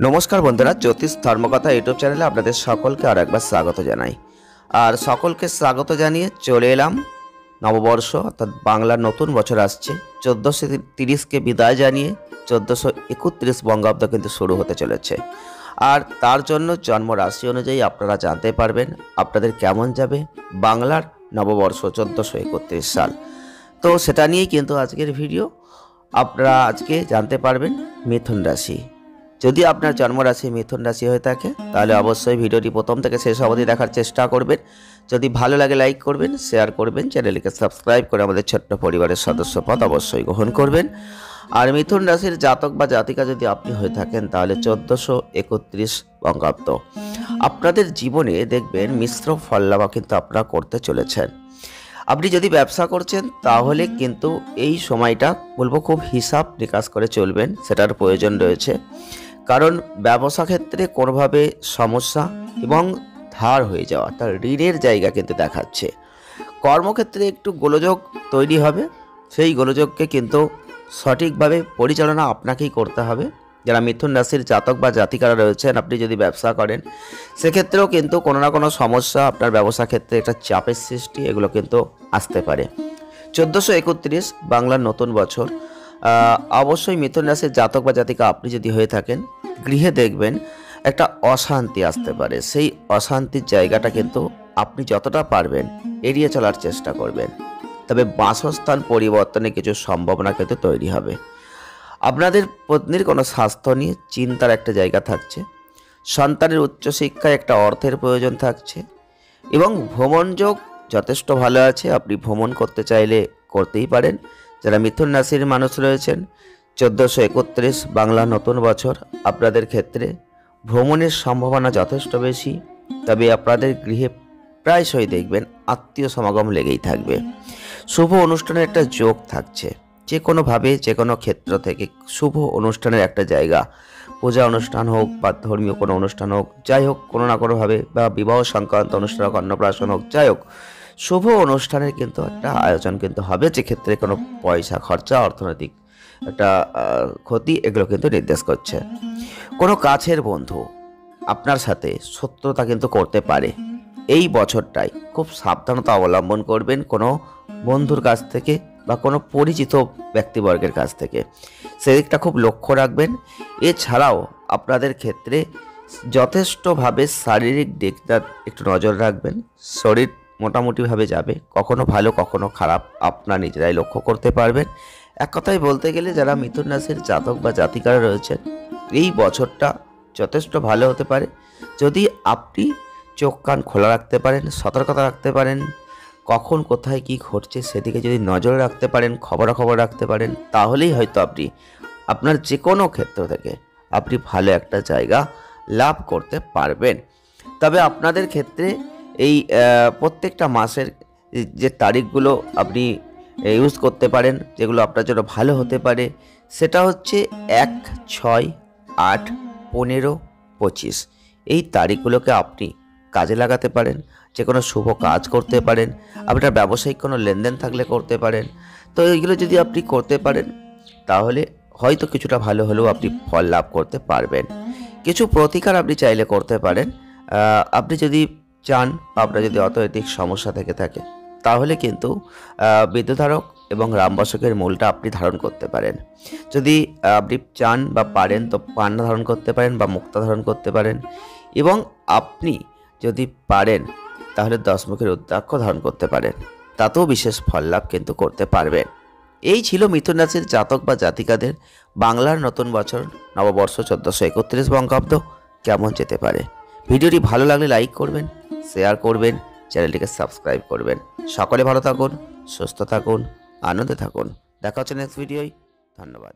নমস্কার বন্ধুরা, জ্যোতিষ ধর্মকথা ইউটিউব চ্যানেলে আপনাদের সকলকে আর একবার স্বাগত জানাই। আর সকলকে স্বাগত জানিয়ে চলে এলাম নববর্ষ অর্থাৎ বাংলার নতুন বছর আসছে। 1430কে বিদায় জানিয়ে 1431 বঙ্গাব্দ কিন্তু শুরু হতে চলেছে। আর তার জন্য জন্ম রাশি অনুযায়ী আপনারা জানতে পারবেন আপনাদের কেমন যাবে বাংলার নববর্ষ 1431 সাল। তো সেটা নিয়েই কিন্তু আজকের ভিডিও। আপনারা আজকে জানতে পারবেন মিথুন রাশি। যদি আপনার জন্মরাশি মিথুন রাশি হয়ে থাকে তাহলে অবশ্যই ভিডিওটি প্রথম থেকে শেষ অবধি দেখার চেষ্টা করবেন। যদি ভালো লাগে লাইক করবেন, শেয়ার করবেন, চ্যানেলকে সাবস্ক্রাইব করে আমাদের ছোট্ট পরিবারের সদস্যপদ অবশ্যই গ্রহণ করবেন। আর মিথুন রাশির জাতক বা জাতিকা যদি আপনি হয়ে থাকেন তাহলে 1431 বঙ্গাব্দ আপনাদের জীবনে দেখবেন মিশ্র ফল লাভ কিন্তু আপনারা করতে চলেছেন। আপনি যদি ব্যবসা করছেন তাহলে কিন্তু এই সময়টা বলবো খুব হিসাব নিকাশ করে চলবেন, সেটার প্রয়োজন রয়েছে। কারণ ব্যবসা ক্ষেত্রে কোনোভাবে সমস্যা এবং ধার হয়ে যাওয়া, তার ঋণের জায়গা কিন্তু দেখাচ্ছে। কর্মক্ষেত্রে একটু গোলযোগ তৈরি হবে, সেই গোলযোগকে কিন্তু সঠিকভাবে পরিচালনা আপনাকেই করতে হবে। যারা মিথুন রাশির জাতক বা জাতিকারা রয়েছেন, আপনি যদি ব্যবসা করেন সেক্ষেত্রেও কিন্তু কোনো না কোনো সমস্যা, আপনার ব্যবসা ক্ষেত্রে একটা চাপের সৃষ্টি, এগুলো কিন্তু আসতে পারে। 1431 বাংলার নতুন বছর। অবশ্যই মিথুন রাশির জাতক বা জাতিকা আপনি যদি হয়ে থাকেন, গৃহে দেখবেন একটা অশান্তি আসতে পারে। সেই অশান্তির জায়গাটা কিন্তু আপনি যতটা পারবেন এড়িয়ে চলার চেষ্টা করবেন। তবে বাসস্থান পরিবর্তনে কিছু সম্ভাবনা কিন্তু তৈরি হবে। আপনাদের পত্নীর কোনো স্বাস্থ্য নিয়ে চিন্তার একটা জায়গা থাকছে। সন্তানের উচ্চশিক্ষায় একটা অর্থের প্রয়োজন থাকছে এবং ভ্রমণ যোগ যথেষ্ট ভালো আছে। আপনি ভ্রমণ করতে চাইলে করতেই পারেন। যারা মিথুন রাশির মানুষ রয়েছেন, 1431 বাংলা নতুন বছর আপনাদের ক্ষেত্রে ভ্রমণের সম্ভাবনা যথেষ্ট বেশি। তবে আপনাদের গৃহে প্রায়শই দেখবেন আত্মীয় সমাগম লেগেই থাকবে। শুভ অনুষ্ঠানের একটা যোগ থাকছে। যে কোনোভাবে যে কোনো ক্ষেত্র থেকে শুভ অনুষ্ঠানের একটা জায়গা, পূজা অনুষ্ঠান হোক বা ধর্মীয় কোনো অনুষ্ঠান হোক, যাই হোক কোনো না কোনোভাবে, বা বিবাহ সংক্রান্ত অনুষ্ঠান হোক, অন্নপ্রাশন হোক, যাই হোক শুভ অনুষ্ঠানের কিন্তু একটা আয়োজন কিন্তু হবে, যে ক্ষেত্রে কোনো পয়সা খরচা, অর্থনৈতিক একটা ক্ষতি, এগুলো কিন্তু নির্দেশ করছে। কোনো কাছের বন্ধু আপনার সাথে শত্রুতা কিন্তু করতে পারে। এই বছরটাই খুব সাবধানতা অবলম্বন করবেন কোনো বন্ধুর কাছ থেকে বা কোনো পরিচিত ব্যক্তিবর্গের কাছ থেকে, সেদিকটা খুব লক্ষ্য রাখবেন। এছাড়াও আপনাদের ক্ষেত্রে যথেষ্টভাবে শারীরিক দিকটা একটু নজর রাখবেন। শরীর মোটামুটিভাবে যাবে, কখনো ভালো কখনো খারাপ আপনারা নিজেরাই লক্ষ্য করতে পারবেন। এক কথায় বলতে গেলে যারা মিথুন রাশির জাতক বা জাতিকারা রয়েছেন, এই বছরটা যথেষ্ট ভালো হতে পারে যদি আপনি চোখ কান খোলা রাখতে পারেন, সতর্কতা রাখতে পারেন, কখন কোথায় কি ঘটছে সেদিকে যদি নজর রাখতে পারেন, খবরাখবর রাখতে পারেন, তাহলেই হয়তো আপনি আপনার যে কোনো ক্ষেত্র থেকে আপনি ভালো একটা জায়গা লাভ করতে পারবেন। তবে আপনাদের ক্ষেত্রে এই প্রত্যেকটা মাসের যে তারিখগুলো আপনি ইউজ করতে পারেন, যেগুলো আপনার জন্য ভালো হতে পারে, সেটা হচ্ছে 1, 6, 8, 15, 25 এই তারিখগুলোকে আপনি কাজে লাগাতে পারেন। যে কোনো শুভ কাজ করতে পারেন, আপনার ব্যবসায়িক কোনো লেনদেন থাকলে করতে পারেন। তো এইগুলো যদি আপনি করতে পারেন তাহলে হয়তো কিছুটা ভালো হলেও আপনি ফল লাভ করতে পারবেন। কিছু প্রতিকার আপনি চাইলে করতে পারেন। আপনি যদি চান, আপনার যদি অর্থনৈতিক সমস্যা থেকে থাকে তাহলে কিন্তু বিদ্যুধারক এবং রামবাসকের মূলটা আপনি ধারণ করতে পারেন। যদি আপনি চান বা পারেন তো পান্না ধারণ করতে পারেন বা মুক্তা ধারণ করতে পারেন। এবং আপনি যদি পারেন তাহলে 10 মুখের রুদ্রাক্ষ ধারণ করতে পারেন, তাতেও বিশেষ ফল লাভ কিন্তু করতে পারবেন। এই ছিল মিথুন রাশির জাতক বা জাতিকাদের বাংলার নতুন বছর নববর্ষ 1431 বঙ্গাব্দ কেমন যেতে পারে। ভিডিওটি ভালো লাগলে লাইক করবেন, শেয়ার করবেন, চ্যানেলটিকে সাবস্ক্রাইব করবেন। সকলে ভালো থাকুন, সুস্থ থাকুন, আনন্দে থাকুন। দেখা হচ্ছে নেক্সট ভিডিওয়। ধন্যবাদ।